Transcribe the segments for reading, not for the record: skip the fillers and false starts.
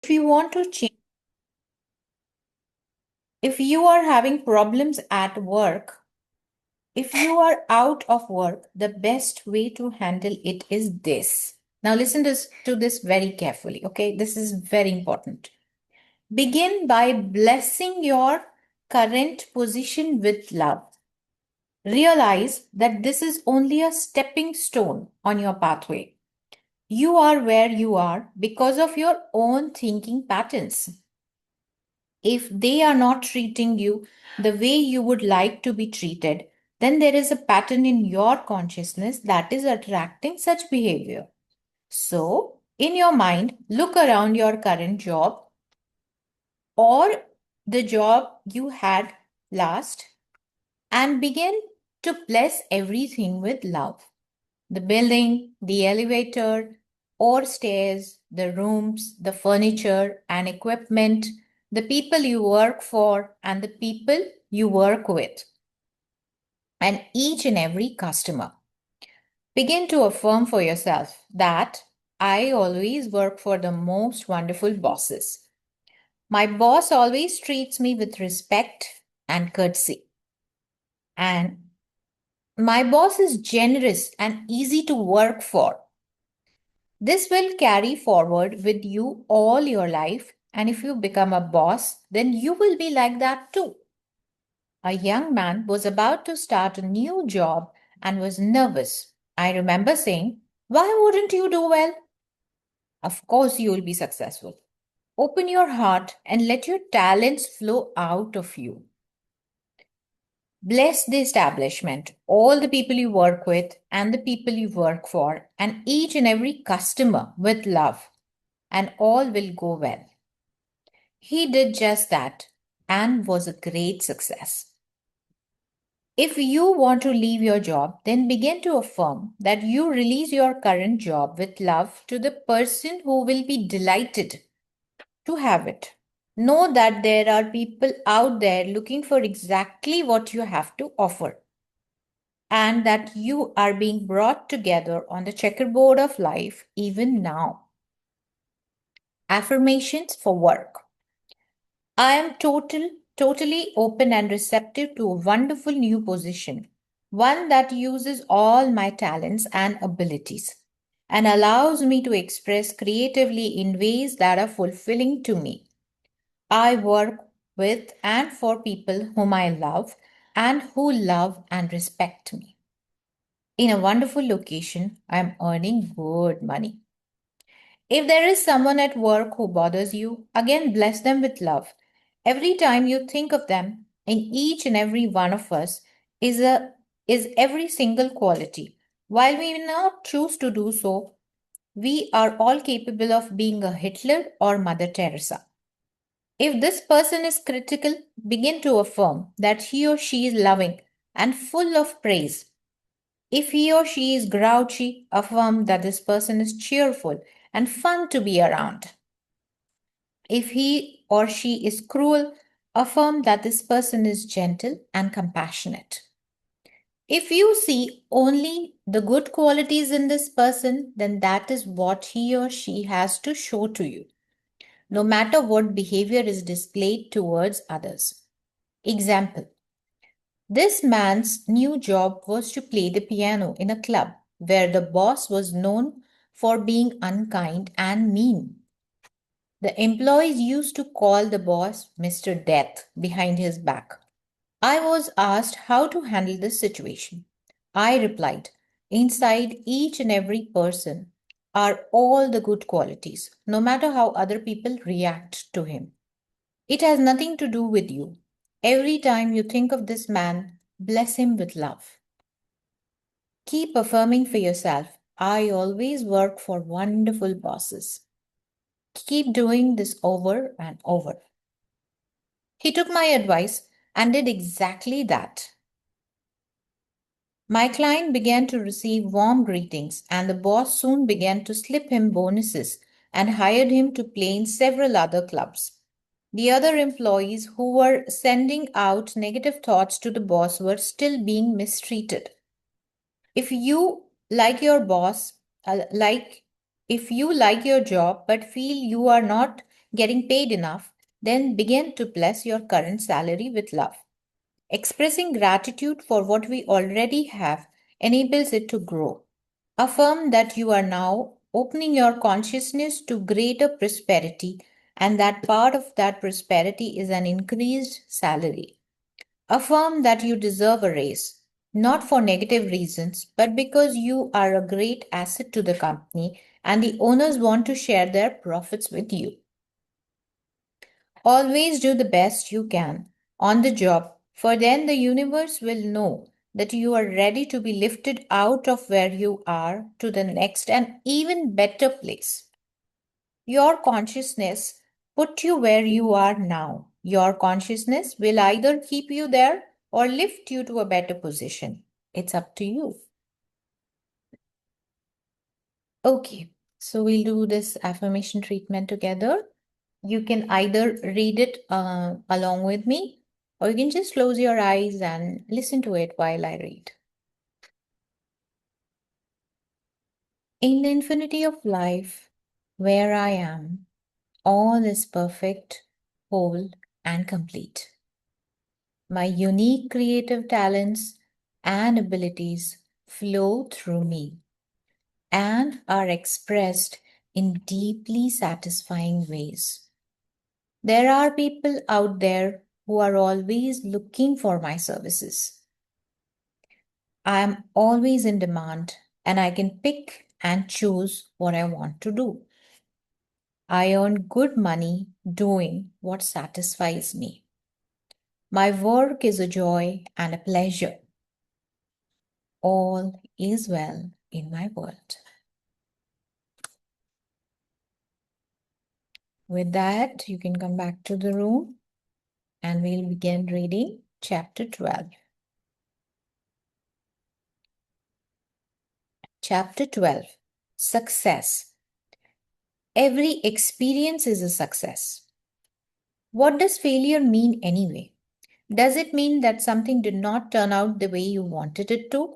you want to change, if you are having problems at work, if you are out of work, the best way to handle it is this. Now, listen to this very carefully, okay? This is very important. Begin by blessing your current position with love. Realize that this is only a stepping stone on your pathway. You are where you are because of your own thinking patterns. If they are not treating you the way you would like to be treated, then there is a pattern in your consciousness that is attracting such behavior. So, in your mind, look around your current job or the job you had last and begin to bless everything with love. The building, the elevator or stairs, the rooms, the furniture and equipment, the people you work for and the people you work with, and each and every customer. Begin to affirm for yourself that I always work for the most wonderful bosses. My boss always treats me with respect and courtesy. And my boss is generous and easy to work for. This will carry forward with you all your life, and if you become a boss, then you will be like that too. A young man was about to start a new job and was nervous. I remember saying, "Why wouldn't you do well?" "Of course, you will be successful. Open your heart and let your talents flow out of you." Bless the establishment, all the people you work with, and the people you work for, and each and every customer with love, and all will go well. He did just that and was a great success. If you want to leave your job, then begin to affirm that you release your current job with love to the person who will be delighted to have it. Know that there are people out there looking for exactly what you have to offer, and that you are being brought together on the checkerboard of life even now. Affirmations for work. I am totally open and receptive to a wonderful new position, one that uses all my talents and abilities and allows me to express creatively in ways that are fulfilling to me. I work with and for people whom I love and who love and respect me. In a wonderful location, I am earning good money. If there is someone at work who bothers you, again bless them with love. Every time you think of them, in each and every one of us is every single quality. While we may not choose to do so, we are all capable of being a Hitler or Mother Teresa. If this person is critical, begin to affirm that he or she is loving and full of praise. If he or she is grouchy, affirm that this person is cheerful and fun to be around. If he or she is cruel, affirm that this person is gentle and compassionate. If you see only the good qualities in this person, then that is what he or she has to show to you, no matter what behavior is displayed towards others. Example: this man's new job was to play the piano in a club where the boss was known for being unkind and mean. The employees used to call the boss Mr. Death behind his back. I was asked how to handle this situation. I replied, inside each and every person are all the good qualities, no matter how other people react to him. It has nothing to do with you. Every time you think of this man, bless him with love. Keep affirming for yourself, I always work for wonderful bosses. Keep doing this over and over. He took my advice and did exactly that. My client began to receive warm greetings, and the boss soon began to slip him bonuses and hired him to play in several other clubs. The other employees who were sending out negative thoughts to the boss were still being mistreated. If you like your boss, like if you like your job but feel you are not getting paid enough, then begin to bless your current salary with love. Expressing gratitude for what we already have enables it to grow. Affirm that you are now opening your consciousness to greater prosperity and that part of that prosperity is an increased salary. Affirm that you deserve a raise, not for negative reasons, but because you are a great asset to the company and the owners want to share their profits with you. Always do the best you can on the job, for then the universe will know that you are ready to be lifted out of where you are to the next and even better place. Your consciousness put you where you are now. Your consciousness will either keep you there or lift you to a better position. It's up to you. Okay, so we'll do this affirmation treatment together. You can either read it along with me, or you can just close your eyes and listen to it while I read. In the infinity of life, where I am, all is perfect, whole, and complete. My unique creative talents and abilities flow through me and are expressed in deeply satisfying ways. There are people out there who are always looking for my services. I am always in demand and I can pick and choose what I want to do. I earn good money doing what satisfies me. My work is a joy and a pleasure. All is well in my world. With that, you can come back to the room and we'll begin reading chapter 12. Chapter 12, Success. Every experience is a success. What does failure mean anyway? Does it mean that something did not turn out the way you wanted it to?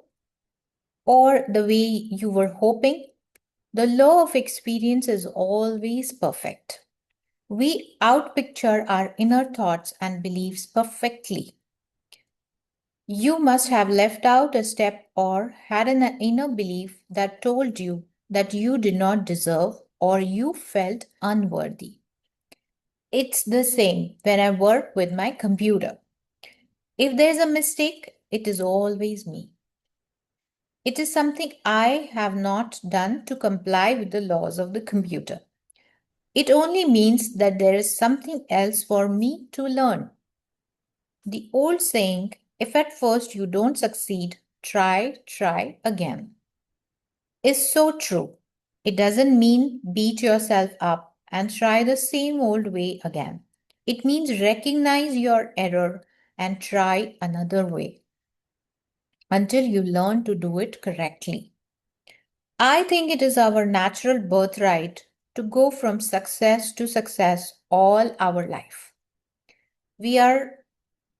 Or the way you were hoping? The law of experience is always perfect. We outpicture our inner thoughts and beliefs perfectly. You must have left out a step or had an inner belief that told you that you did not deserve or you felt unworthy. It's the same when I work with my computer. If there's a mistake, it is always me. It is something I have not done to comply with the laws of the computer. It only means that there is something else for me to learn. The old saying, if at first you don't succeed, try again, is so true. It doesn't mean beat yourself up and try the same old way again. It means recognize your error and try another way until you learn to do it correctly. I think it is our natural birthright to go from success to success all our life. We are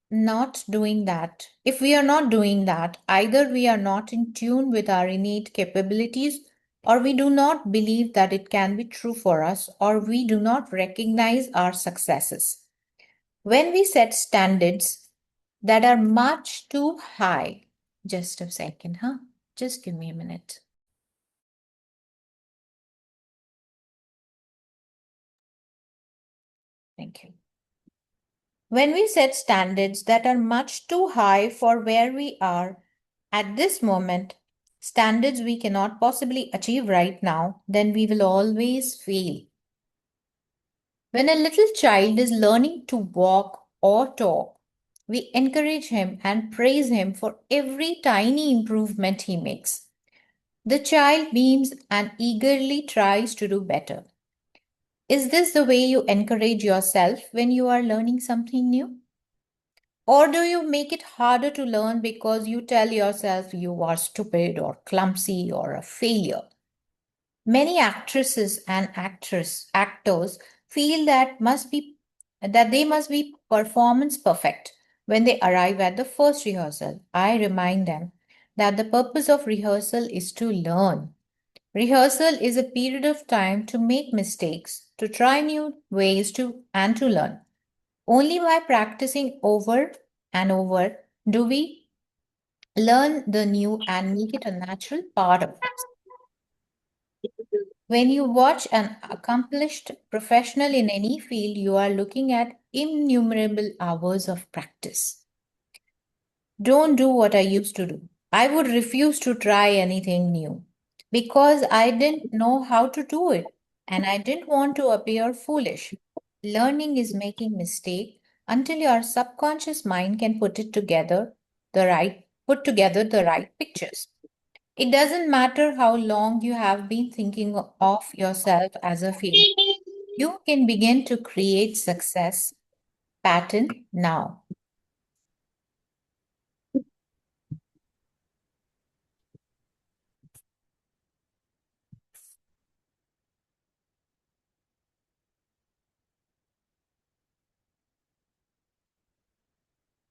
not doing that. If we are not doing that, either we are not in tune with our innate capabilities, or we do not believe that it can be true for us, or we do not recognize our successes. When we set standards that are much too high, just a second, huh? Just give me a minute. Thank you. When we set standards that are much too high for where we are at this moment, standards we cannot possibly achieve right now, then we will always fail. When a little child is learning to walk or talk, we encourage him and praise him for every tiny improvement he makes. The child beams and eagerly tries to do better. Is this the way you encourage yourself when you are learning something new? Or do you make it harder to learn because you tell yourself you are stupid or clumsy or a failure? Many actresses and actors feel that they must be performance perfect when they arrive at the first rehearsal. I remind them that the purpose of rehearsal is to learn. Rehearsal is a period of time to make mistakes, to try new ways to learn. Only by practicing over and over do we learn the new and make it a natural part of us. When you watch an accomplished professional in any field, you are looking at innumerable hours of practice. Don't do what I used to do. I would refuse to try anything new because I didn't know how to do it and I didn't want to appear foolish. Learning is making mistake until your subconscious mind can put together the right pictures. It doesn't matter how long you have been thinking of yourself as a failure. You can begin to create success pattern now.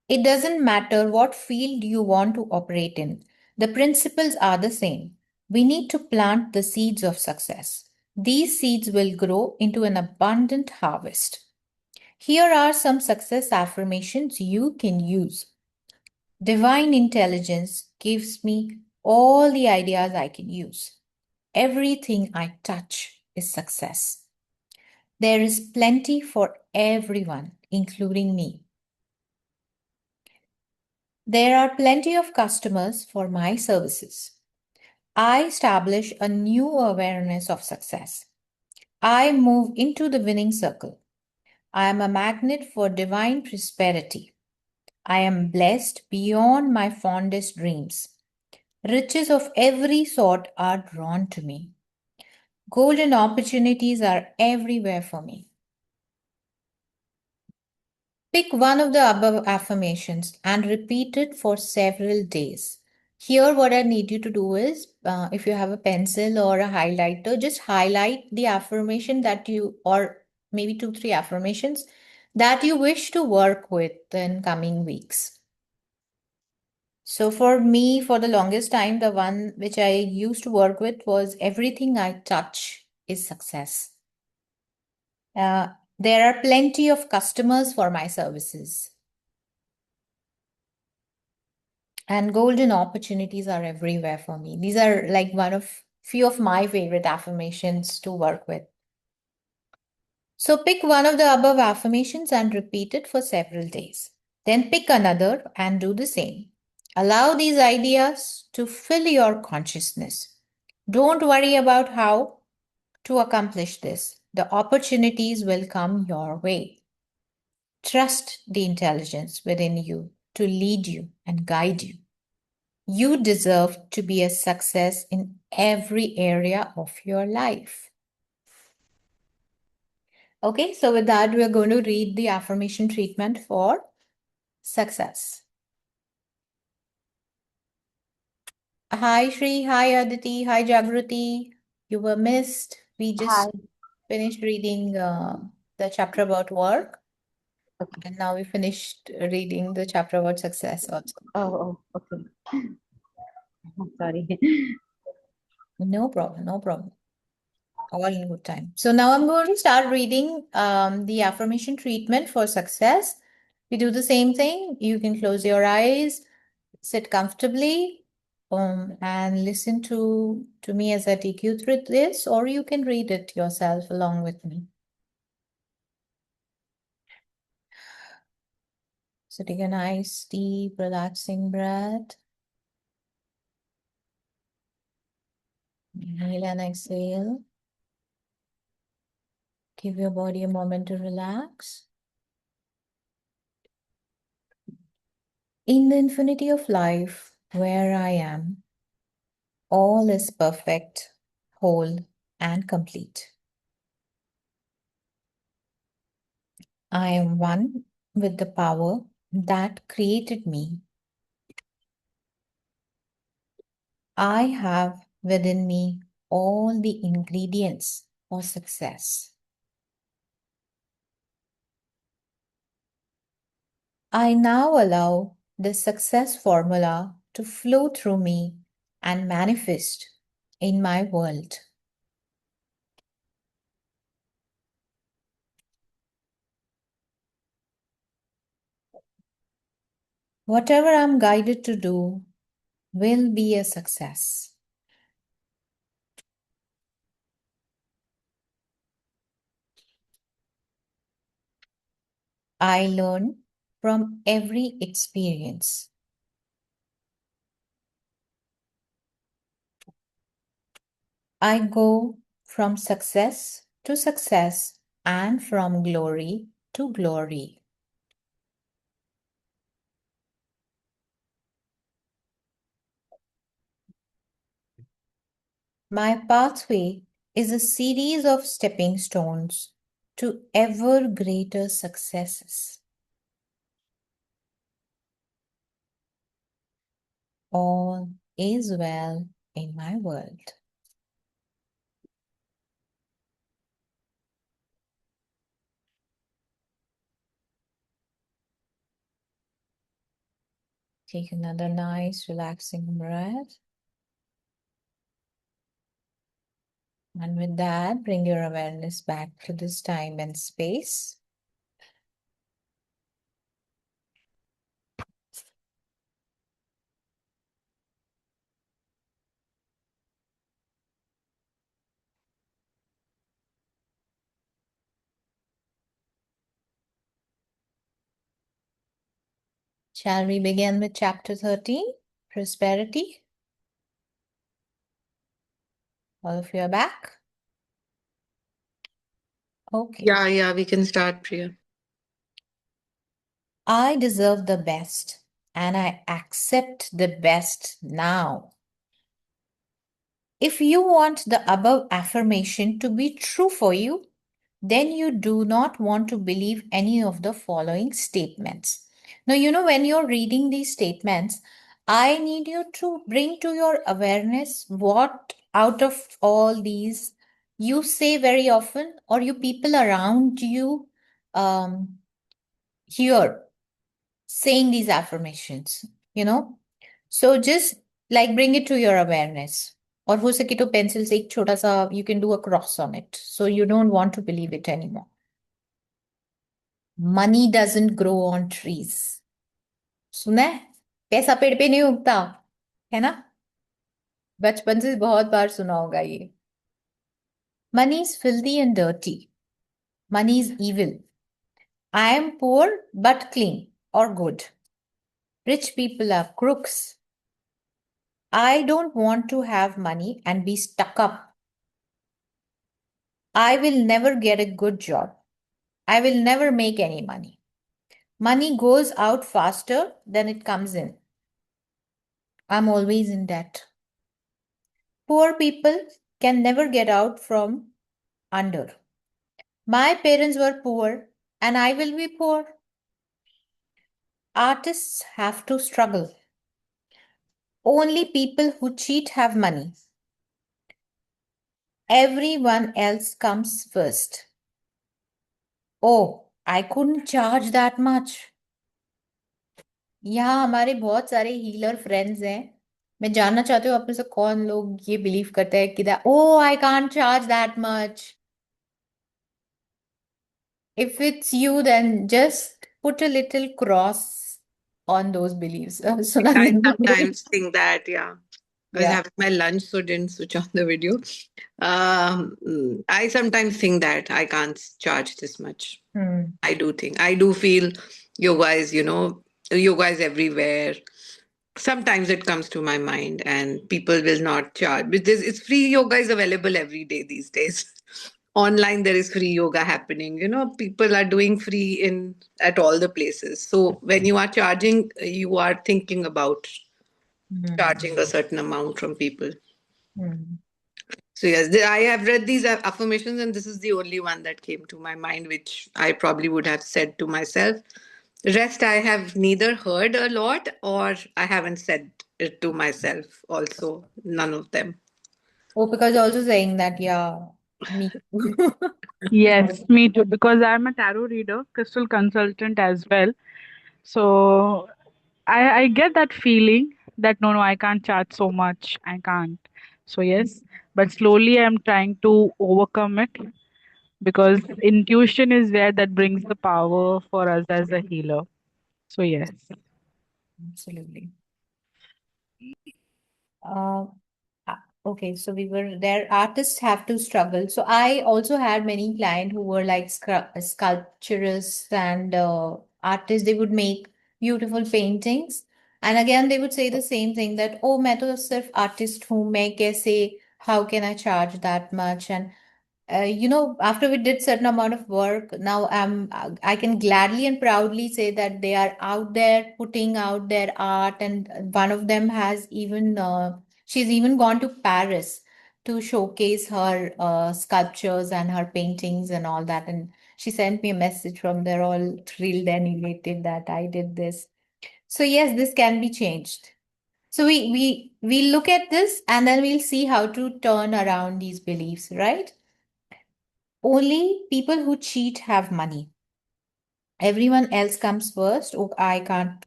It doesn't matter what field you want to operate in. The principles are the same. We need to plant the seeds of success. These seeds will grow into an abundant harvest. Here are some success affirmations you can use. Divine intelligence gives me all the ideas I can use. Everything I touch is success. There is plenty for everyone, including me. There are plenty of customers for my services. I establish a new awareness of success. I move into the winning circle. I am a magnet for divine prosperity. I am blessed beyond my fondest dreams. Riches of every sort are drawn to me. Golden opportunities are everywhere for me. Pick one of the above affirmations and repeat it for several days. Here, what I need you to do is if you have a pencil or a highlighter, just highlight the affirmation or maybe two, three affirmations that you wish to work with in coming weeks. So, for me, for the longest time, the one which I used to work with was everything I touch is success. Uh, there are plenty of customers for my services. And golden opportunities are everywhere for me. These are like one of few of my favorite affirmations to work with. So pick one of the above affirmations and repeat it for several days. Then pick another and do the same. Allow these ideas to fill your consciousness. Don't worry about how to accomplish this. The opportunities will come your way. Trust the intelligence within you to lead you and guide you. You deserve to be a success in every area of your life. Okay, so with that, we're going to read the affirmation treatment for success. Hi, Shri. Hi, Aditi. Hi, Jagruti. You were missed. We just Hi. finished reading the chapter about work, Okay. and now we finished reading the chapter about success also. Okay. I'm sorry. No problem, no problem. All in good time. So now I'm going to start reading the affirmation treatment for success. We do the same thing. You can close your eyes, sit comfortably, and listen to me as I take you through this, or you can read it yourself along with me. So take a nice, deep, relaxing breath. Inhale and exhale. Give your body a moment to relax. In the infinity of life, where I am, all is perfect, whole, and complete. I am one with the power that created me. I have within me all the ingredients for success. I now allow the success formula to flow through me and manifest in my world. Whatever I'm guided to do will be a success. I learn from every experience. I go from success to success and from glory to glory. My pathway is a series of stepping stones to ever greater successes. All is well in my world. Take another nice, relaxing breath. And with that, bring your awareness back to this time and space. Shall we begin with chapter 13, Prosperity? All of you are back? Okay. Yeah, we can start, Priya. I deserve the best, and I accept the best now. If you want the above affirmation to be true for you, then you do not want to believe any of the following statements. Now, when you're reading these statements, I need you to bring to your awareness what out of all these you say very often, or you people around you hear saying these affirmations, you know. So just like bring it to your awareness. और हो सके तो pencil से एक छोटा सा you can do a cross on it. So you don't want to believe it anymore. Money doesn't grow on trees. सुना है? पैसा पेड़ पे नहीं उगता, है ना? बचपन से बहुत बार सुना होगा ये. Money is filthy and dirty. Money is evil. I am poor but clean or good. Rich people are crooks. I don't want to have money and be stuck up. I will never get a good job. I will never make any money. Money goes out faster than it comes in. I'm always in debt. Poor people can never get out from under. My parents were poor and I will be poor. Artists have to struggle. Only people who cheat have money. Everyone else comes first. Oh, I couldn't charge that much. यहाँ हमारे बहुत सारे healer friends हैं. मैं जानना चाहती हूँ आप में से कौन लोग ये बिलीव करते हैं कि oh I can't charge that much. If it's you, then just put a little cross on those beliefs. I Sunandini. sometimes think that, yeah. I was Yeah. having my lunch, so didn't switch on the video. I sometimes think that I can't charge this much. Hmm. I do feel yoga is, yoga is everywhere. Sometimes it comes to my mind, and people will not charge. Because it's free yoga is available every day these days. Online, there is free yoga happening. People are doing free in at all the places. So when you are charging, you are thinking about Hmm. charging a certain amount from people. Hmm. So yes, I have read these affirmations, and this is the only one that came to my mind, which I probably would have said to myself. Rest, I have neither heard a lot or I haven't said it to myself. Also, none of them. Oh, because also saying that, yeah, me. Yes, me too, because I'm a tarot reader, crystal consultant as well. So I get that feeling that no, I can't charge so much. I can't. So yes, but slowly I'm trying to overcome it because intuition is there that brings the power for us as a healer. So yes. Absolutely. Uh, okay, so we were there. Artists have to struggle. So I also had many clients who were like sculpturists and artists. They would make beautiful paintings, and again they would say the same thing that oh, मैं तो सिर्फ artist हूँ मैं कैसे how can I charge that much and after we did certain amount of work, now I can gladly and proudly say that they are out there putting out their art, and one of them has even she's even gone to Paris to showcase her sculptures and her paintings and all that. And she sent me a message from there, all thrilled and elated that I did this. So yes, this can be changed. So we look at this and then we'll see how to turn around these beliefs, right? Only people who cheat have money. Everyone else comes first. Oh, I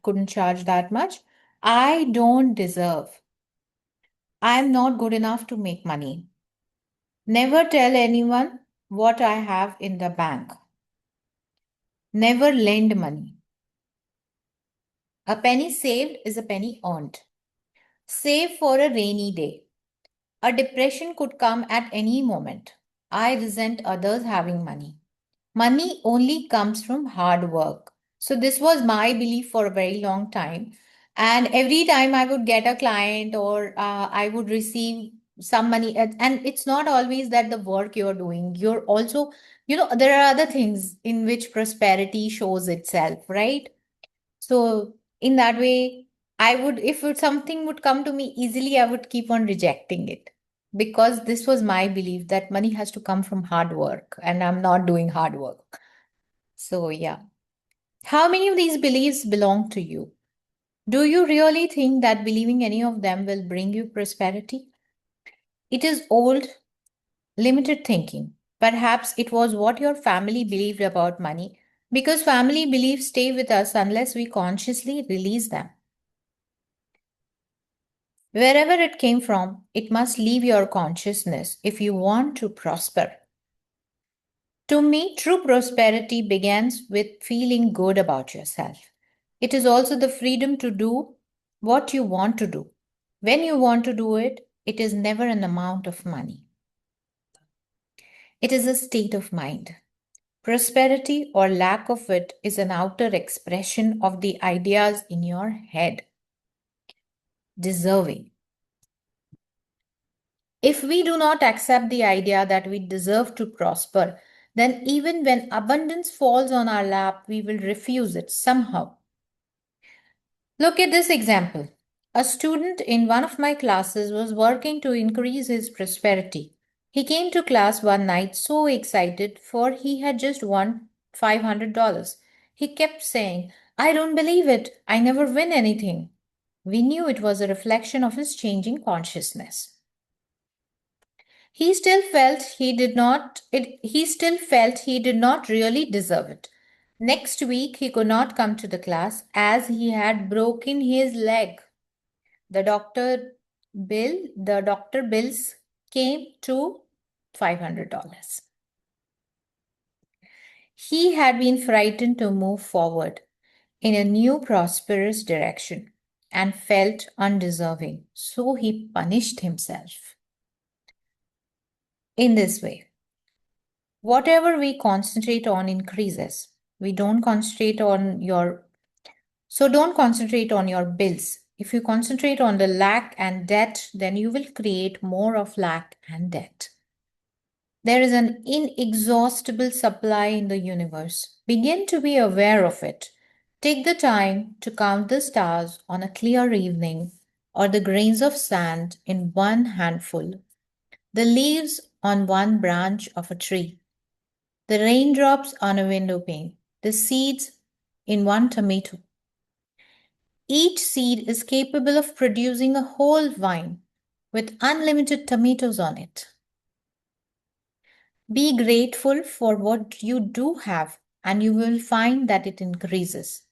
couldn't charge that much. I don't deserve. I'm not good enough to make money. Never tell anyone what I have in the bank. Never lend money. A penny saved is a penny earned. Save for a rainy day. A depression could come at any moment. I resent others having money. Money only comes from hard work. So, this was my belief for a very long time. And every time I would get a client or I would receive some money, and it's not always that the work you're doing, you're also, there are other things in which prosperity shows itself, right? So, in that way, something would come to me easily, I would keep on rejecting it because this was my belief that money has to come from hard work and I'm not doing hard work. So, yeah. How many of these beliefs belong to you? Do you really think that believing any of them will bring you prosperity? It is old, limited thinking. Perhaps it was what your family believed about money because family beliefs stay with us unless we consciously release them. Wherever it came from, it must leave your consciousness if you want to prosper. To me, true prosperity begins with feeling good about yourself. It is also the freedom to do what you want to do. When you want to do it, it is never an amount of money. It is a state of mind. Prosperity or lack of it is an outer expression of the ideas in your head. Deserving. If we do not accept the idea that we deserve to prosper, then even when abundance falls on our lap, we will refuse it somehow. Look at this example. A student in one of my classes was working to increase his prosperity. He came to class one night so excited for he had just won $500. He kept saying, I don't believe it. I never win anything. We knew it was a reflection of his changing consciousness. He still felt he did not really deserve it. Next week he could not come to the class as he had broken his leg. The doctor bills came to $500. He had been frightened to move forward in a new prosperous direction and felt undeserving, so he punished himself in this way. Whatever we concentrate on increases. We don't concentrate on your So don't concentrate on your bills. If you concentrate on the lack and debt, then you will create more of lack and debt. There is an inexhaustible supply in the universe. Begin to be aware of it. Take the time to count the stars on a clear evening or the grains of sand in one handful, the leaves on one branch of a tree, the raindrops on a window pane, the seeds in one tomato. Each seed is capable of producing a whole vine with unlimited tomatoes on it. Be grateful for what you do have, and you will find that it increases.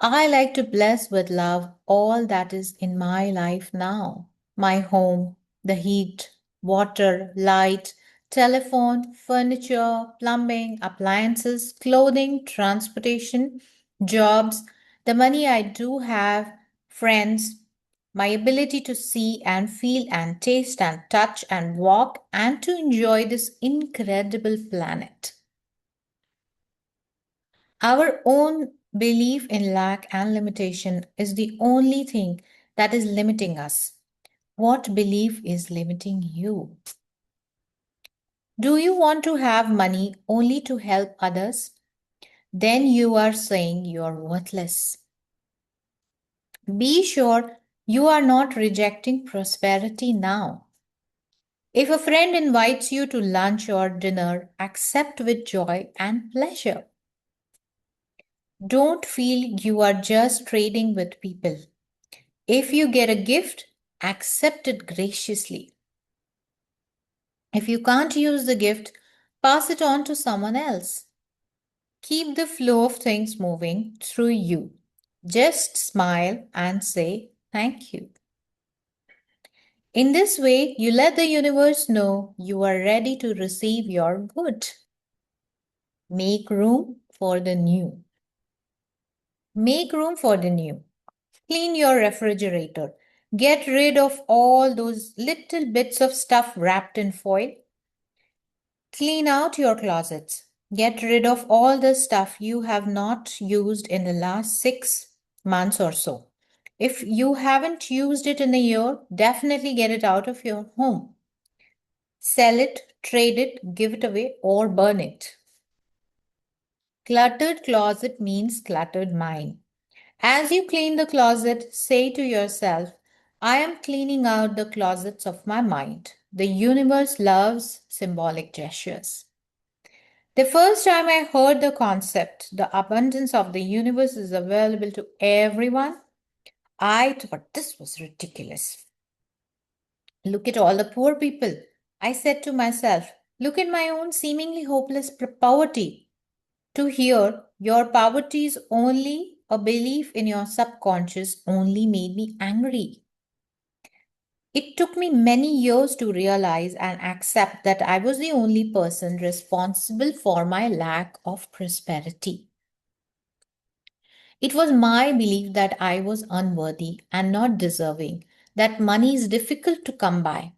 I like to bless with love all that is in my life now: my home, the heat, water, light, telephone, furniture, plumbing, appliances, clothing, transportation, jobs, the money I do have, friends, my ability to see and feel and taste and touch and walk and to enjoy this incredible planet. Our own belief in lack and limitation is the only thing that is limiting us. What belief is limiting you? Do you want to have money only to help others? Then you are saying you are worthless. Be sure you are not rejecting prosperity now. If a friend invites you to lunch or dinner, accept with joy and pleasure. Don't feel you are just trading with people. If you get a gift, accept it graciously. If you can't use the gift, pass it on to someone else. Keep the flow of things moving through you. Just smile and say thank you. In this way, you let the universe know you are ready to receive your good. Make room for the new. Make room for the new. Clean your refrigerator. Get rid of all those little bits of stuff wrapped in foil. Clean out your closets. Get rid of all the stuff you have not used in the last 6 months or so. If you haven't used it in a year, definitely get it out of your home. Sell it, trade it, give it away, or burn it. Cluttered closet means cluttered mind. As you clean the closet, say to yourself, I am cleaning out the closets of my mind. The universe loves symbolic gestures. The first time I heard the concept, the abundance of the universe is available to everyone, I thought this was ridiculous. Look at all the poor people. I said to myself, look at my own seemingly hopeless poverty. To hear your poverty is only a belief in your subconscious only made me angry. It took me many years to realize and accept that I was the only person responsible for my lack of prosperity. It was my belief that I was unworthy and not deserving, that money is difficult to come by,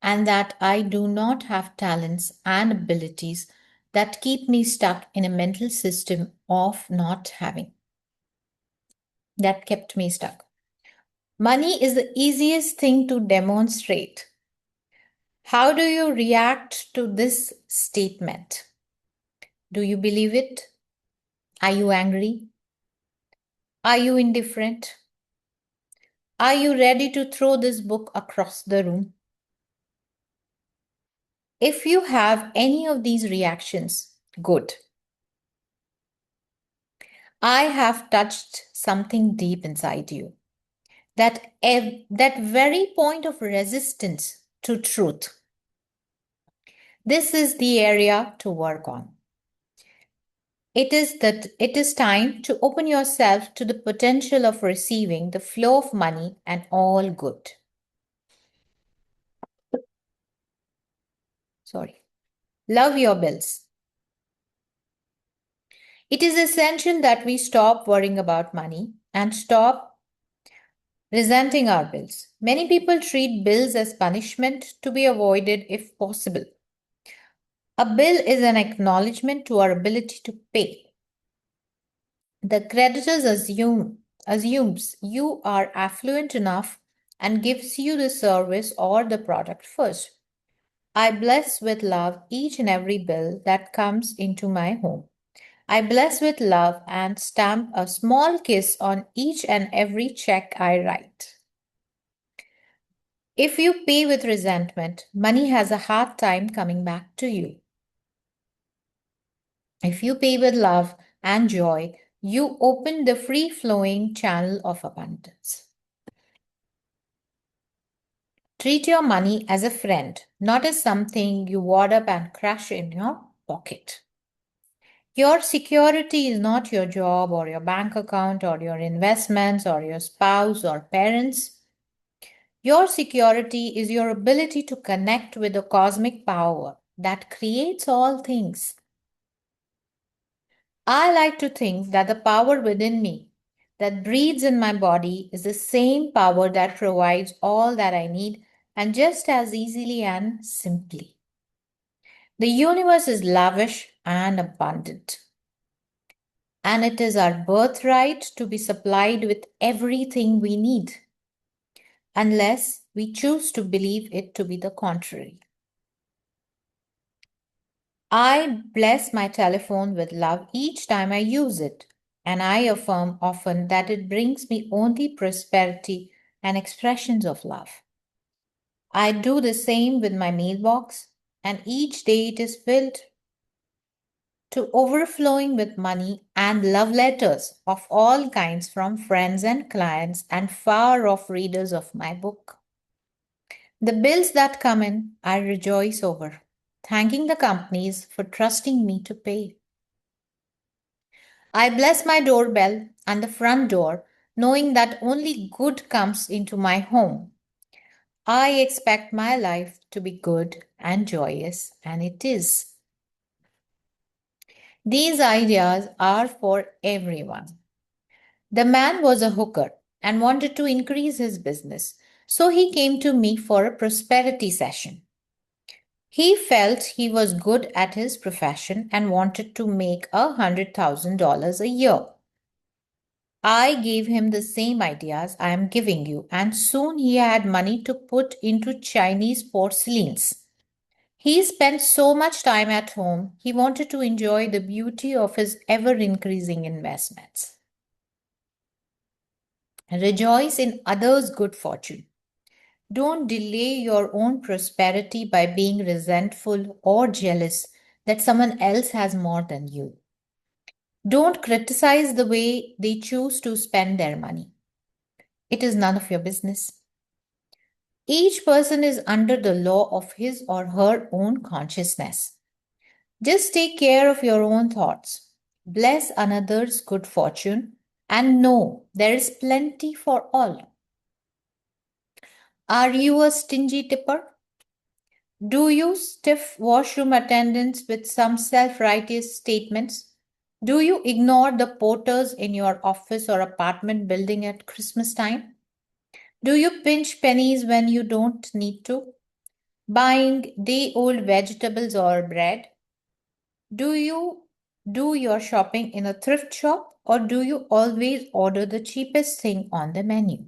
and that I do not have talents and abilities that keep me stuck in a mental system of not having. That kept me stuck. Money is the easiest thing to demonstrate. How do you react to this statement? Do you believe it? Are you angry? Are you indifferent? Are you ready to throw this book across the room? If you have any of these reactions, good. I have touched something deep inside you. That very point of resistance to truth. This is the area to work on. It is time to open yourself to the potential of receiving the flow of money and all good. Sorry. Love your bills. It is essential that we stop worrying about money and stop resenting our bills. Many people treat bills as punishment to be avoided if possible. A bill is an acknowledgement to our ability to pay. The creditors assumes you are affluent enough and gives you the service or the product first. I bless with love each and every bill that comes into my home. I bless with love and stamp a small kiss on each and every check I write. If you pay with resentment, money has a hard time coming back to you. If you pay with love and joy, you open the free flowing channel of abundance. Treat your money as a friend, not as something you wad up and crush in your pocket. Your security is not your job or your bank account or your investments or your spouse or parents. Your security is your ability to connect with the cosmic power that creates all things. I like to think that the power within me, that breathes in my body is the same power that provides all that I need and just as easily and simply. The universe is lavish and abundant, and it is our birthright to be supplied with everything we need, unless we choose to believe it to be the contrary. I bless my telephone with love each time I use it, and I affirm often that it brings me only prosperity and expressions of love. I do the same with my mailbox, and each day it is filled to overflowing with money and love letters of all kinds from friends and clients and far off readers of my book. The bills that come in, I rejoice over, thanking the companies for trusting me to pay. I bless my doorbell and the front door, knowing that only good comes into my home. I expect my life to be good and joyous, and it is. These ideas are for everyone. The man was a hooker and wanted to increase his business, so he came to me for a prosperity session. He felt he was good at his profession and wanted to make $100,000 a year. I gave him the same ideas I am giving you, and soon he had money to put into Chinese porcelains. He spent so much time at home, he wanted to enjoy the beauty of his ever increasing investments. Rejoice in others' good fortune. Don't delay your own prosperity by being resentful or jealous that someone else has more than you. Don't criticize the way they choose to spend their money. It is none of your business. Each person is under the law of his or her own consciousness. Just take care of your own thoughts. Bless another's good fortune and know there is plenty for all. Are you a stingy tipper? Do you stiff washroom attendants with some self righteous statements? Do you ignore the porters in your office or apartment building at Christmas time? Do you pinch pennies when you don't need to? Buying day old vegetables or bread? Do you do your shopping in a thrift shop or do you always order the cheapest thing on the menu?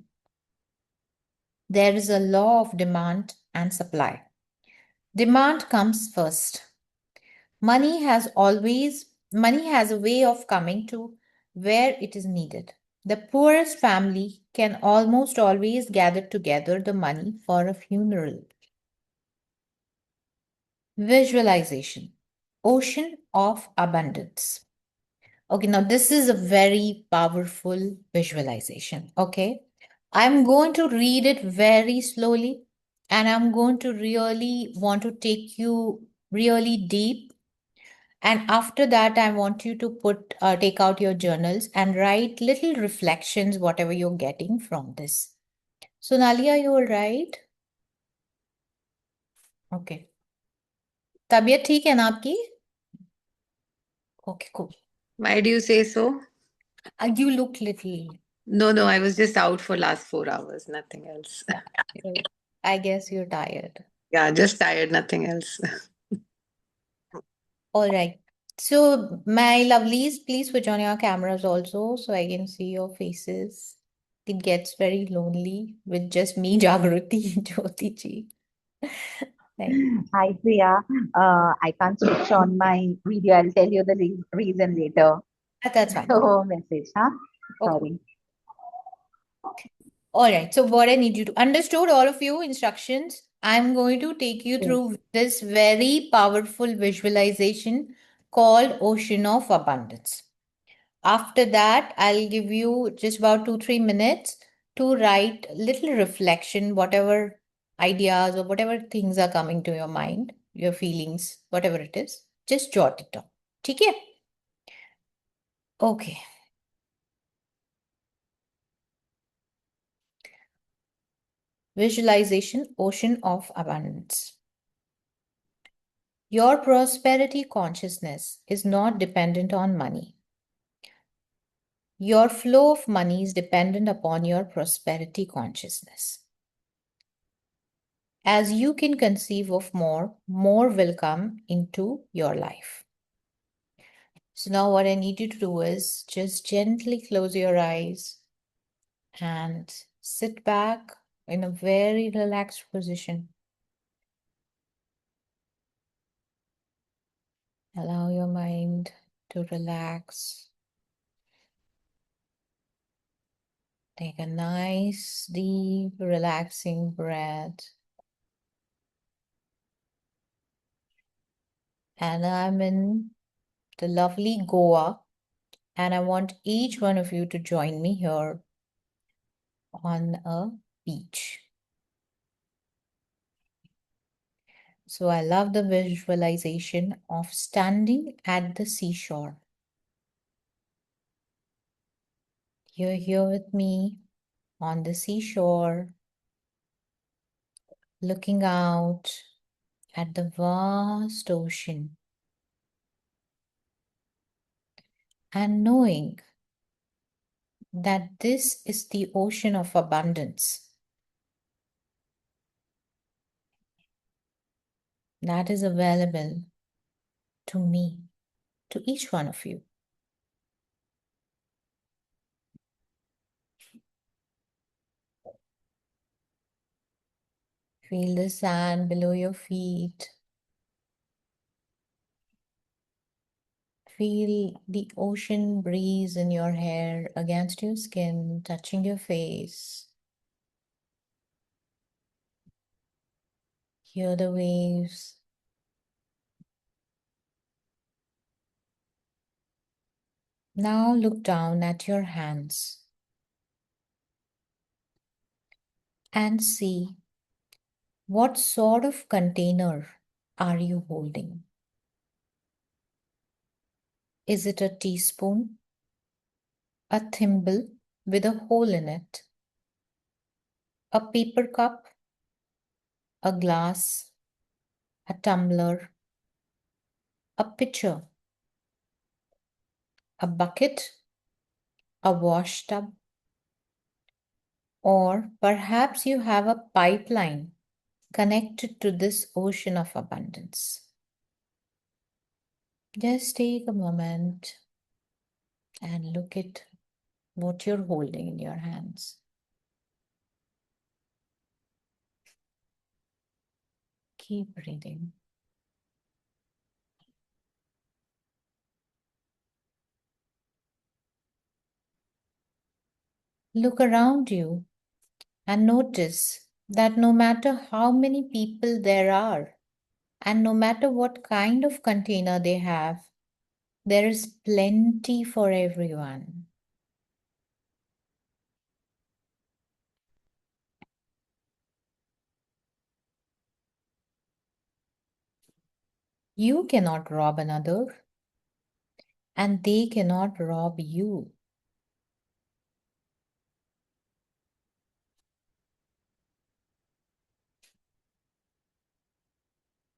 There is a law of demand and supply. Demand comes first. Money has a way of coming to where it is needed. The poorest family can almost always gather together the money for a funeral. Visualization. Ocean of abundance. Okay, now this is a very powerful visualization. Okay, I'm going to read it very slowly and I'm going to really want to take you really deep. And after that, I want you to take out your journals and write little reflections, whatever you're getting from this. So, Nali, are you all right? Okay. तबीयत ठीक है ना आपकी? Okay, cool. Why do you say so? You look little. No, I was just out for last 4 hours, nothing else. I guess you're tired. Yeah, just tired, nothing else. All right. So, my lovelies, please switch on your cameras also so I can see your faces. It gets very lonely with just me, Jagruti, Jyoti ji. Thank you. Hi, Priya. I can't switch on my video. I'll tell you the reason later. That's fine. So, message, huh? Okay. Sorry. All right. So, what I need you to understood all of you instructions. I'm going to take you Yes. through this very powerful visualization called Ocean of Abundance. After that, I'll give you just about 2-3 minutes to write little reflection, whatever ideas or whatever things are coming to your mind, your feelings, whatever it is, just jot it down. ठीक है? Okay. Visualization, Ocean of Abundance. Your prosperity consciousness is not dependent on money. Your flow of money is dependent upon your prosperity consciousness. As you can conceive of more, more will come into your life. So now what I need you to do is just gently close your eyes and sit back in a very relaxed position. Allow your mind to relax. Take a nice, deep, relaxing breath. And I'm in the lovely Goa, and I want each one of you to join me here on a beach. So I love the visualization of standing at the seashore. You're here with me on the seashore, looking out at the vast ocean and knowing that this is the ocean of abundance that is available to me, to each one of you. Feel the sand below your feet. Feel the ocean breeze in your hair against your skin, touching your face. Hear the waves. Now look down at your hands and see what sort of container are you holding? Is it a teaspoon, a thimble with a hole in it, a paper cup, a glass, a tumbler, a pitcher, a bucket, a wash tub, or perhaps you have a pipeline connected to this ocean of abundance? Just take a moment and look at what you're holding in your hands. Keep breathing. Look around you and notice that no matter how many people there are, and no matter what kind of container they have, there is plenty for everyone. You cannot rob another, and they cannot rob you.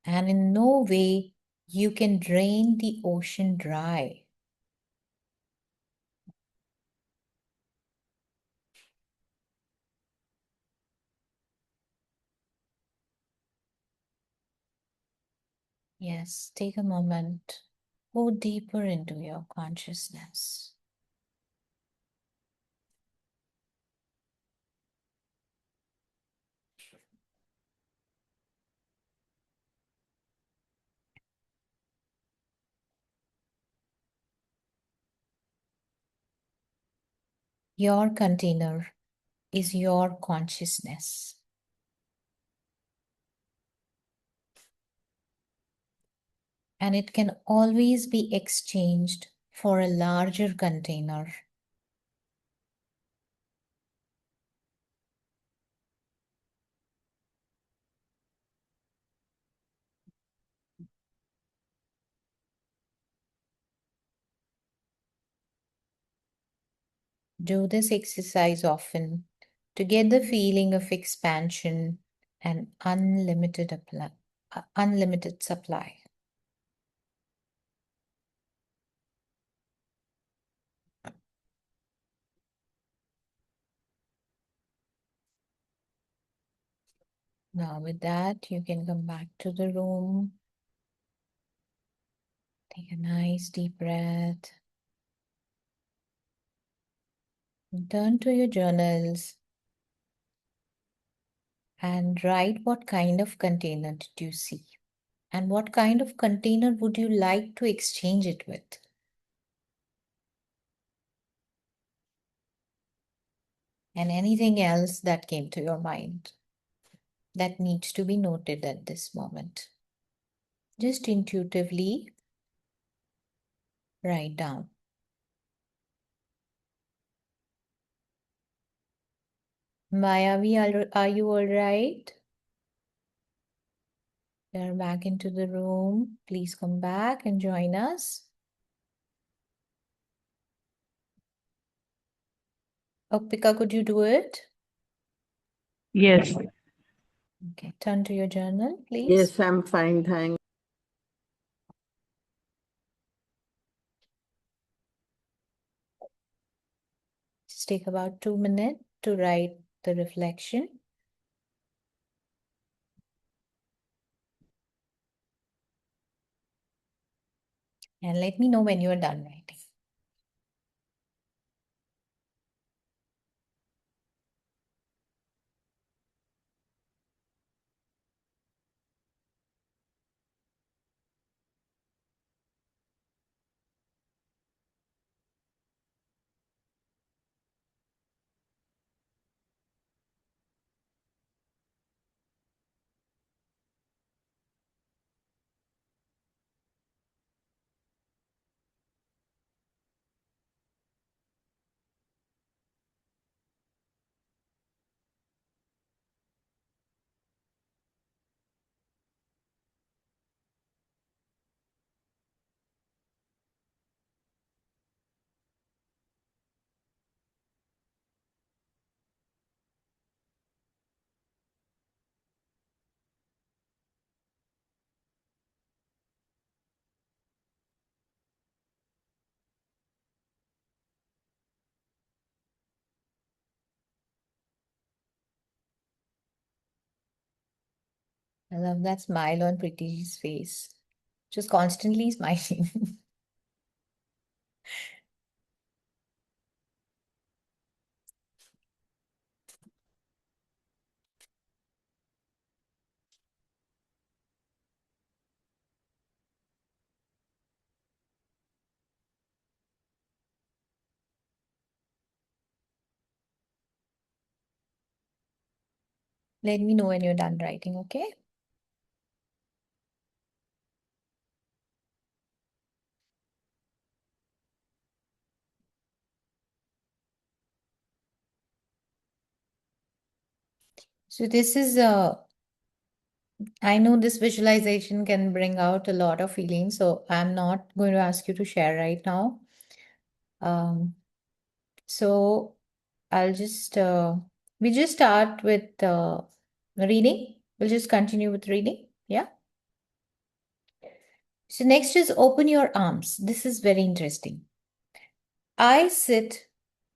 And in no way you can drain the ocean dry. Yes, take a moment. Go deeper into your consciousness. Your container is your consciousness. And it can always be exchanged for a larger container. Do this exercise often to get the feeling of expansion and unlimited supply. Now, with that, you can come back to the room. Take a nice deep breath. And turn to your journals and write what kind of container did you see? And what kind of container would you like to exchange it with? And anything else that came to your mind that needs to be noted at this moment. Just intuitively write down. Mayavi, are you all right? You're back into the room. Please come back and join us. Opika, could you do it? Yes. Okay, turn to your journal, please. Yes, I'm fine, thanks. Just take about 2 minutes to write the reflection. And let me know when you are done writing. I love that smile on Priti's face. Just constantly smiling. Let me know when you're done writing, okay? So this is I know this visualization can bring out a lot of feelings, so I'm not going to ask you to share right now. So I'll just we just start with reading. We'll just continue with reading. Yeah. So next is open your arms. This is very interesting. I sit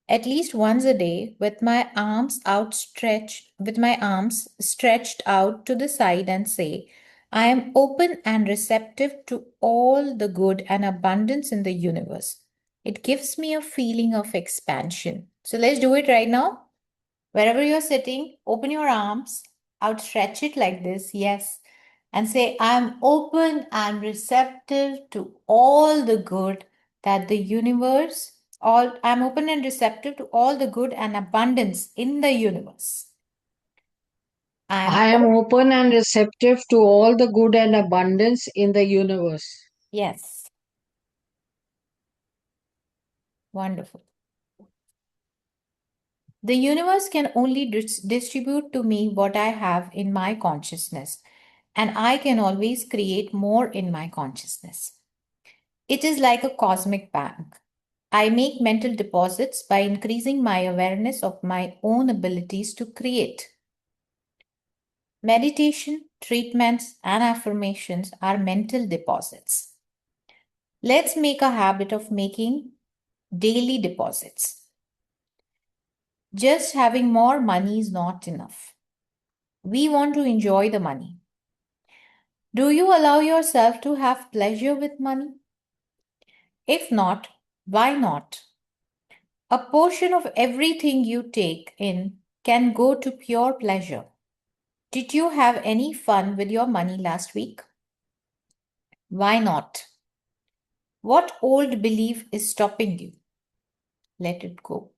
at least once a day with my arms outstretched, with my arms stretched out to the side and say, I am open and receptive to all the good and abundance in the universe. It gives me a feeling of expansion. So let's do it right now. Wherever you're sitting, open your arms, outstretch it like this, yes, and say, I'm open and receptive to all the good that the universe, I'm open and receptive to all the good and abundance in the universe. I am open and receptive to all the good and abundance in the universe. Yes. Wonderful. The universe can only distribute to me what I have in my consciousness, and I can always create more in my consciousness. It is like a cosmic bank. I make mental deposits by increasing my awareness of my own abilities to create. Meditation, treatments, and affirmations are mental deposits. Let's make a habit of making daily deposits. Just having more money is not enough. We want to enjoy the money. Do you allow yourself to have pleasure with money? If not, why not? A portion of everything you take in can go to pure pleasure. Did you have any fun with your money last week? Why not? What old belief is stopping you? Let it go.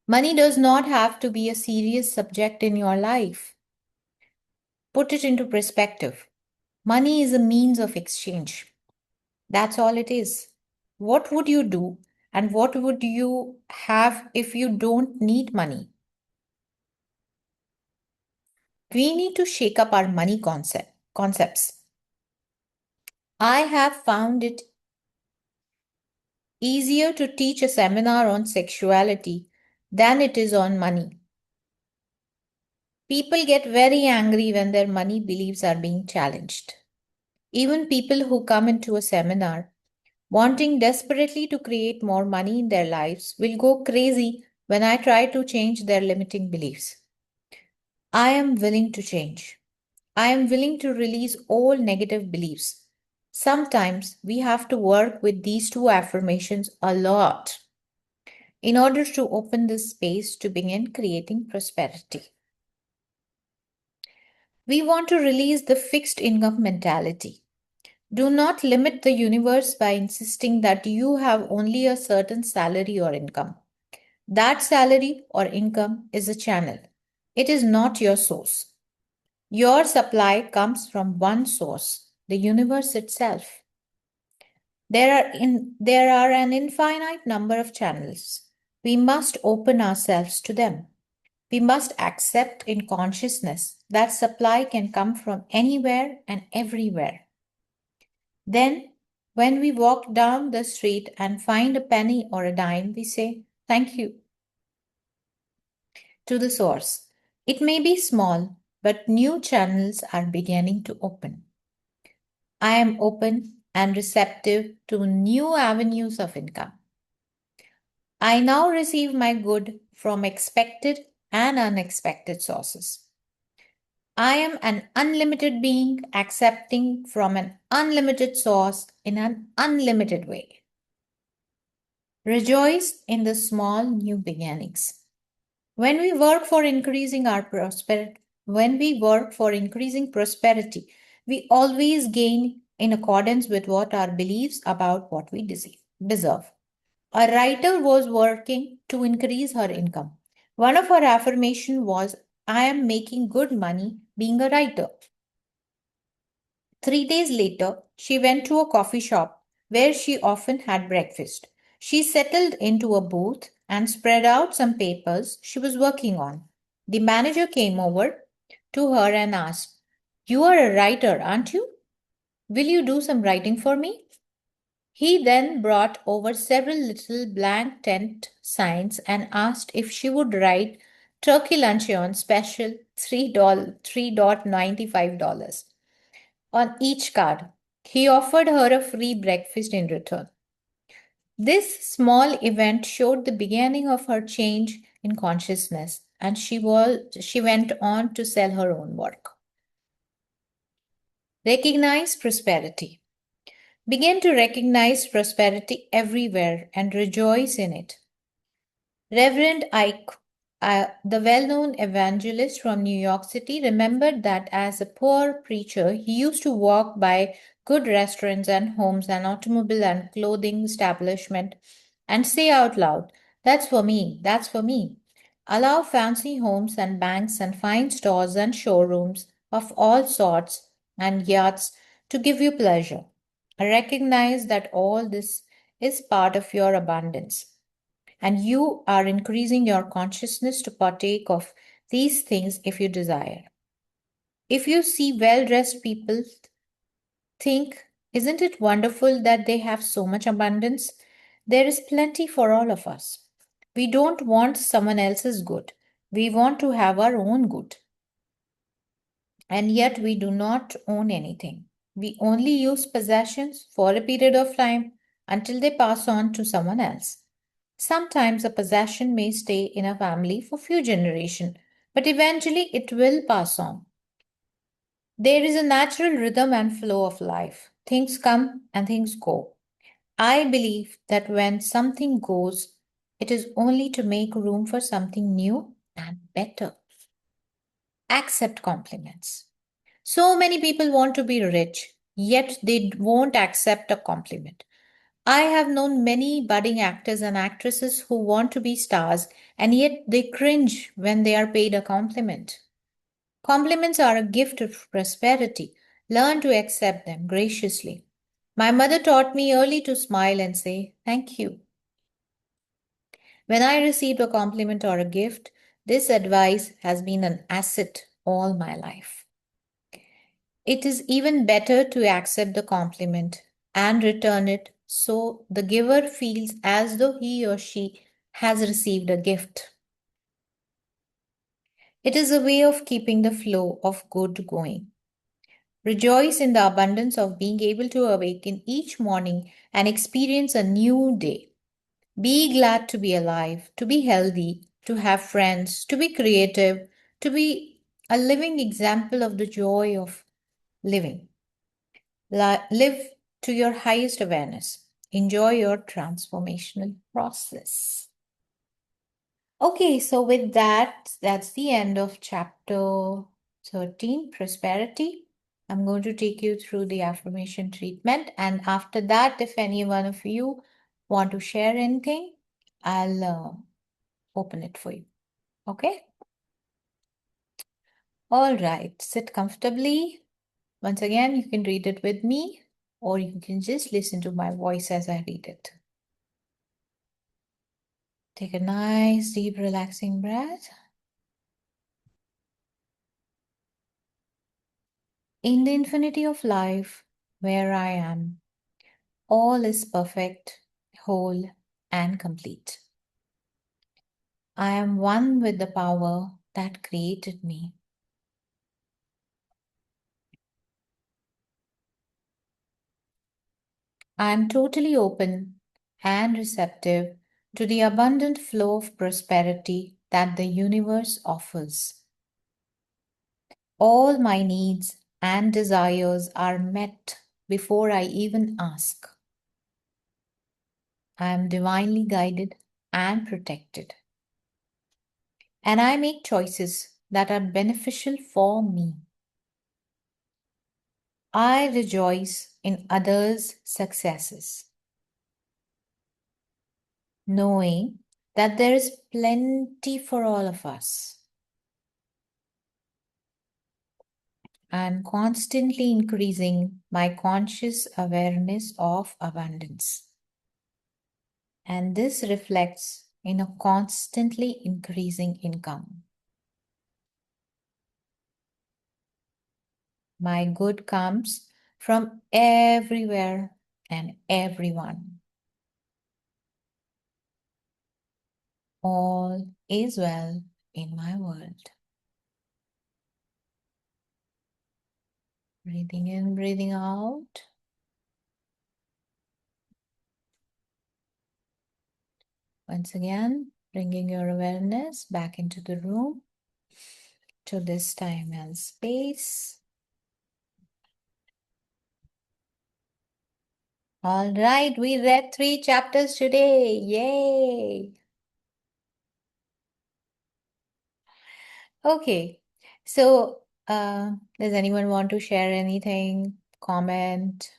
Money does not have to be a serious subject in your life. Put it into perspective. Money is a means of exchange. That's all it is. What would you do and what would you have if you don't need money? We need to shake up our money concepts. I have found it easier to teach a seminar on sexuality than it is on money. People get very angry when their money beliefs are being challenged. Even people who come into a seminar wanting desperately to create more money in their lives will go crazy when I try to change their limiting beliefs. I am willing to change. I am willing to release all negative beliefs. Sometimes we have to work with these two affirmations a lot in order to open this space to begin creating prosperity. We want to release the fixed income mentality. Do not limit the universe by insisting that you have only a certain salary or income. That salary or income is a channel. It is not your source. Your supply comes from one source, the universe itself. There are an infinite number of channels. We must open ourselves to them. We must accept in consciousness that supply can come from anywhere and everywhere. Then, when we walk down the street and find a penny or a dime, we say, "Thank you" to the source. It may be small, but new channels are beginning to open. I am open and receptive to new avenues of income. I now receive my good from expected and unexpected sources. I am an unlimited being accepting from an unlimited source in an unlimited way. Rejoice in the small new beginnings. When we work for increasing prosperity, we always gain in accordance with what our beliefs about what we deserve. A writer was working to increase her income. One of her affirmations was, "I am making good money being a writer." 3 days later, she went to a coffee shop where she often had breakfast. She settled into a booth and spread out some papers she was working on. The manager came over to her and asked, "You are a writer, aren't you? Will you do some writing for me?" He then brought over several little blank tent signs and asked if she would write "Turkey Luncheon Special $3.95 on each card. He offered her a free breakfast in return. This small event showed the beginning of her change in consciousness, and she went on to sell her own work. Recognize prosperity. Begin to recognize prosperity everywhere and rejoice in it. Reverend Ike, the well known evangelist from New York City, remembered that as a poor preacher, he used to walk by good restaurants and homes and automobile and clothing establishment and say out loud, "That's for me, that's for me." Allow fancy homes and banks and fine stores and showrooms of all sorts and yachts to give you pleasure. Recognize that all this is part of your abundance, and you are increasing your consciousness to partake of these things if you desire. If you see well dressed people, think, "Isn't it wonderful that they have so much abundance?" There is plenty for all of us. We don't want someone else's good, we want to have our own good. And yet we do not own anything. We only use possessions for a period of time until they pass on to someone else. Sometimes a possession may stay in a family for few generations, but eventually it will pass on. There is a natural rhythm and flow of life. Things come and things go. I believe that when something goes, it is only to make room for something new and better. Accept compliments. So many people want to be rich, yet they won't accept a compliment. I have known many budding actors and actresses who want to be stars, and yet they cringe when they are paid a compliment. Compliments are a gift of prosperity. Learn to accept them graciously. My mother taught me early to smile and say, "Thank you." When I received a compliment or a gift, this advice has been an asset all my life. It is even better to accept the compliment and return it so the giver feels as though he or she has received a gift. It is a way of keeping the flow of good going. Rejoice in the abundance of being able to awaken each morning and experience a new day. Be glad to be alive, to be healthy, to have friends, to be creative, to be a living example of the joy of living. Live to your highest awareness. Enjoy your transformational process. Okay, so with that, that's the end of chapter 13, Prosperity. I'm going to take you through the affirmation treatment. And after that, if any one of you want to share anything, I'll open it for you. Okay? All right, sit comfortably. Once again, you can read it with me, or you can just listen to my voice as I read it. Take a nice, deep, relaxing breath. In the infinity of life, where I am, all is perfect, whole, and complete. I am one with the power that created me. I am totally open and receptive to the abundant flow of prosperity that the universe offers. All my needs and desires are met before I even ask. I am divinely guided and protected. And I make choices that are beneficial for me. I rejoice in others' successes, knowing that there is plenty for all of us. I am constantly increasing my conscious awareness of abundance. And this reflects in a constantly increasing income. My good comes from everywhere and everyone. All is well in my world. Breathing in, breathing out. Once again, bringing your awareness back into the room, to this time and space. All right, we read 3 chapters today. Yay! Okay, so does anyone want to share anything, comment,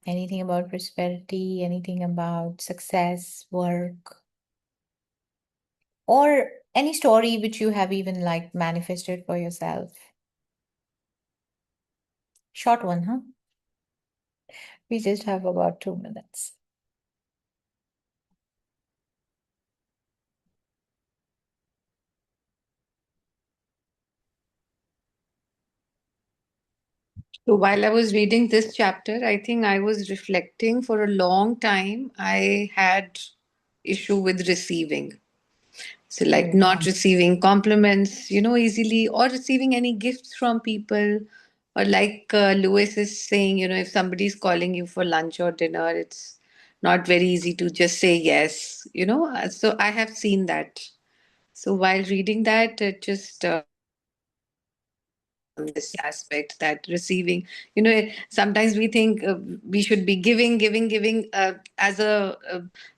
anything about prosperity, anything about success, work, or any story which you have even like manifested for yourself? Short one, huh? We just have about 2 minutes. So while I was reading this chapter, I think I was reflecting for a long time. I had issue with receiving. So like Oh. not receiving compliments, easily, or receiving any gifts from people. Or like Lewis is saying, if somebody's calling you for lunch or dinner, it's not very easy to just say yes, you know. So I have seen that. So while reading that, it just on this aspect that receiving, sometimes we think we should be giving as a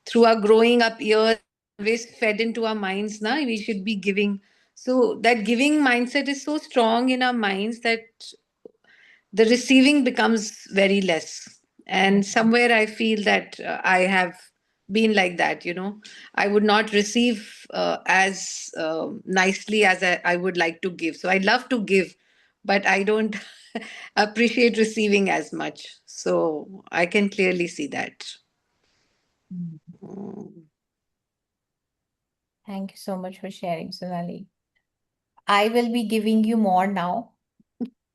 through our growing up years, always fed into our minds now we should be giving. So that giving mindset is so strong in our minds that the receiving becomes very less. And somewhere I feel that I have been like that, I would not receive as nicely as I would like to give. So I love to give, but I don't appreciate receiving as much. So I can clearly see that. Mm. Thank you so much for sharing, Sonali. I will be giving you more now.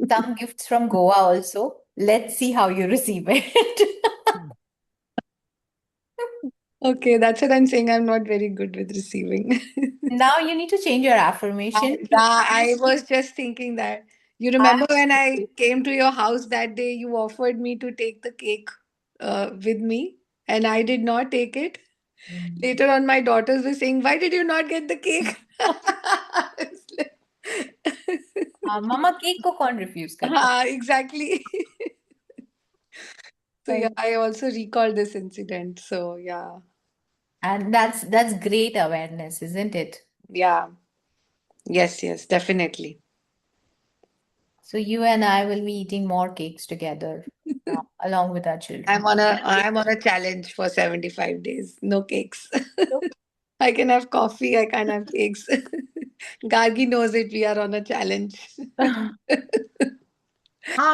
Some gifts from Goa also. Let's see how you receive it. Okay, that's what I'm saying. I'm not very good with receiving. Now you need to change your affirmation to Yeah, I was just thinking that. You I remember when I came to your house that day, you offered me to take the cake with me, and I did not take it. Later on, my daughters were saying, "Why did you not get the cake?" It's like- Mama cake को कौन refuse करता है? Exactly. So yeah, I also recall this incident. So yeah, And that's great awareness, isn't it? yeah, yes, yes, definitely. So you and I will be eating more cakes together, along with our children. I'm on a challenge for 75 days. No cakes. I can have coffee, I can't have cakes. Gargi knows it, we are on a challenge.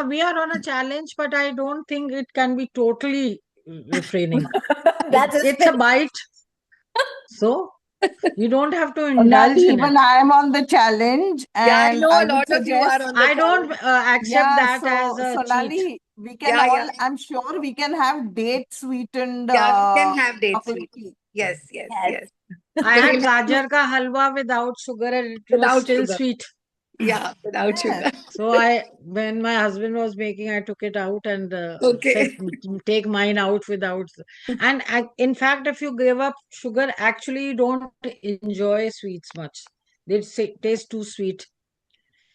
We are on a challenge, but I don't think it can be totally refraining. That's a It's a bite, so you don't have to Not indulge in it. even I am on the challenge, Yeah, I and know I a would lot of you are suggest, on the I don't challenge. accept yeah. that as So a cheat. Sonali, we can Yeah, all. yeah. I'm sure we can have date sweetened Yeah, we can have date chocolate sweet. cake. Yes, yes, yes. yes. I So had we'll have to gajar ka halwa without sugar and it was without still sugar. sweet. Yeah, without Yes. sugar. So when my husband was making, I took it out and said, Okay. take mine out without. And in fact, if you give up sugar, actually you don't enjoy sweets much. They taste too sweet.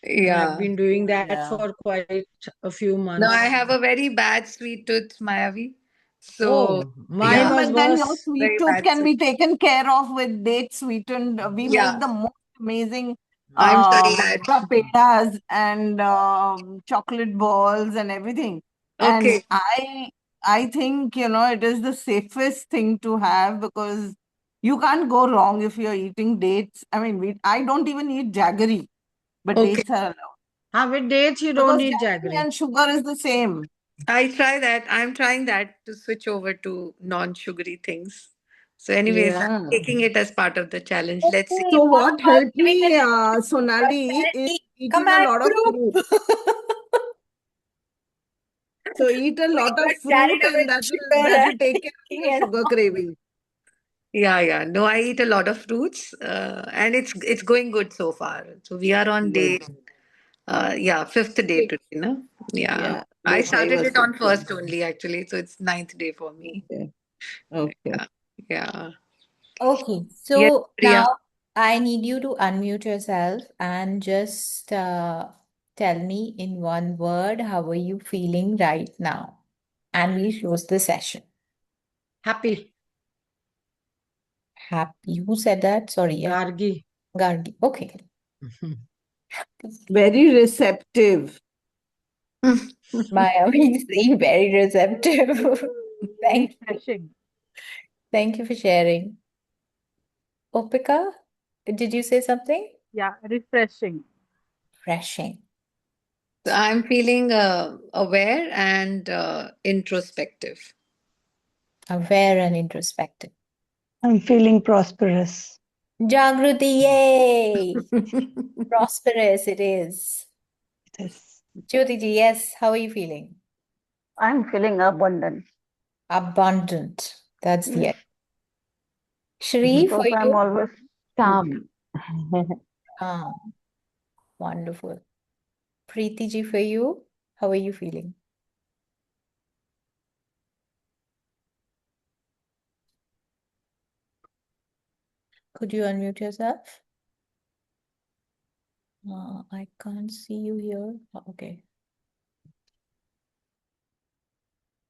And I've Yeah. been doing that Yeah. for quite a few No, I months. have a very bad sweet tooth, Mayavi. So, Oh, mine yeah, Yeah, was but then your worse. sweet very tooth bad can sweet. be taken care of with date sweetened. We make Yeah, the most amazing I'm trying that. pedas and chocolate balls and everything. And Okay. I think, it is the safest thing to have because you can't go wrong if you're eating dates. I mean, I don't even eat jaggery, but Okay. dates are allowed With dates, you don't because need jaggery jaggery. and sugar is the same. I try that. I'm trying that to switch over to non-sugary things. So, anyways, I'm Yeah. taking it as part of the challenge. Let's see. Okay, So Mom, what I'll helped give it me, a Sonali, is prosperity. Come eating a back, lot of fruit. group. So eat a We lot of got fruit, carried away and with that will sugar that and will take care of thinking your and sugar all. craving. Yeah, yeah. No, I eat a lot of fruits, and it's going good so far. So we are on Good. day, yeah, fifth day today, no? Yeah. Yeah, I day five started or it six. on first only, actually. So it's ninth day for me. Okay. Okay. Yeah. Yeah. Okay, Yes, so Priya. now I need you to unmute yourself and just tell me in one word, how are you feeling right now? And we close the session. Happy. Happy. Who said that? Sorry, Gargi. Gargi. Okay. Very receptive. Maya, we seem very receptive. Thank you. Refreshing. Thank you for sharing. Opika, did you say something? Yeah, refreshing. Refreshing. So I'm feeling aware and introspective. Aware and introspective. I'm feeling prosperous. Jagruti, yay! Prosperous it is. It is. Jyoti ji, yes, how are you feeling? I'm feeling abundant Abundant. That's the yes, idea. Shri, for because I'm you? always calm. Ah, wonderful. Preeti ji, for you? How are you feeling? Could you unmute yourself? I can't see you here. Okay.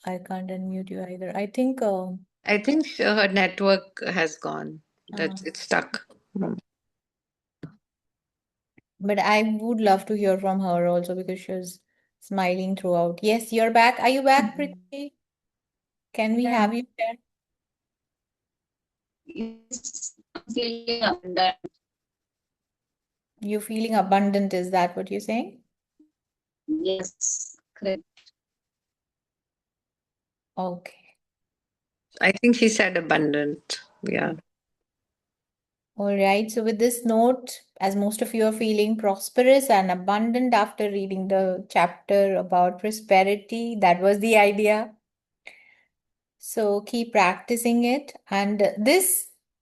I can't unmute you either. I think I think her network has gone. uh, That it's stuck. but I would love to hear from her also because she was smiling throughout. Yes, you're back. Are you back, Priti? Can we have you there? Yes, I'm feeling abundant. You're feeling abundant, is that what you're saying? Yes, correct. Okay. I think she said abundant. Yeah. All right. So with this note, as most of you are feeling prosperous and abundant after reading the chapter about prosperity, that was the idea. So keep practicing it. And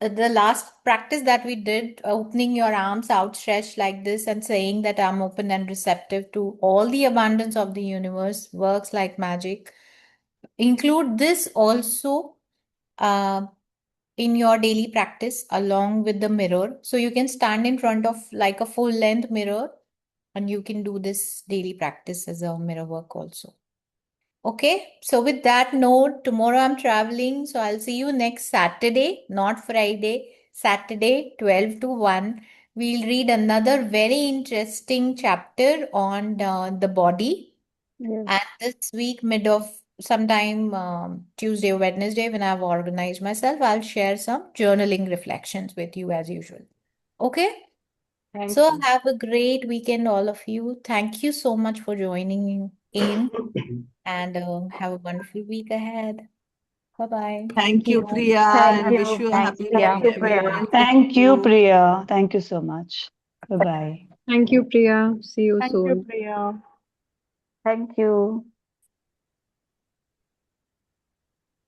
the last practice that we did, opening your arms outstretched like this and saying that I'm open and receptive to all the abundance of the universe, works like magic. Include this also uh, in your daily practice along with the mirror. So you can stand in front of like a full length mirror and you can do this daily practice as a mirror work also. Okay, so with that note, tomorrow I'm traveling, so I'll see you next Saturday, not Friday, Saturday, 12 to 1. We'll read another very interesting chapter on the body. Yes. And this week, mid of sometime Tuesday or Wednesday, when I've organized myself, I'll share some journaling reflections with you as usual. Okay? Thank So you. have a great weekend, all of you. Thank you so much for joining in and have a wonderful week ahead. Bye-bye. Thank you, Yes. Priya, Thank and wish you. you a Thank happy you. Thank weekend, you, Priya. Priya. everyone. Thank Thank you, you. Priya. Thank you so much. Bye bye. Thank you, Priya. See you Thank you, soon. Priya. Thank you.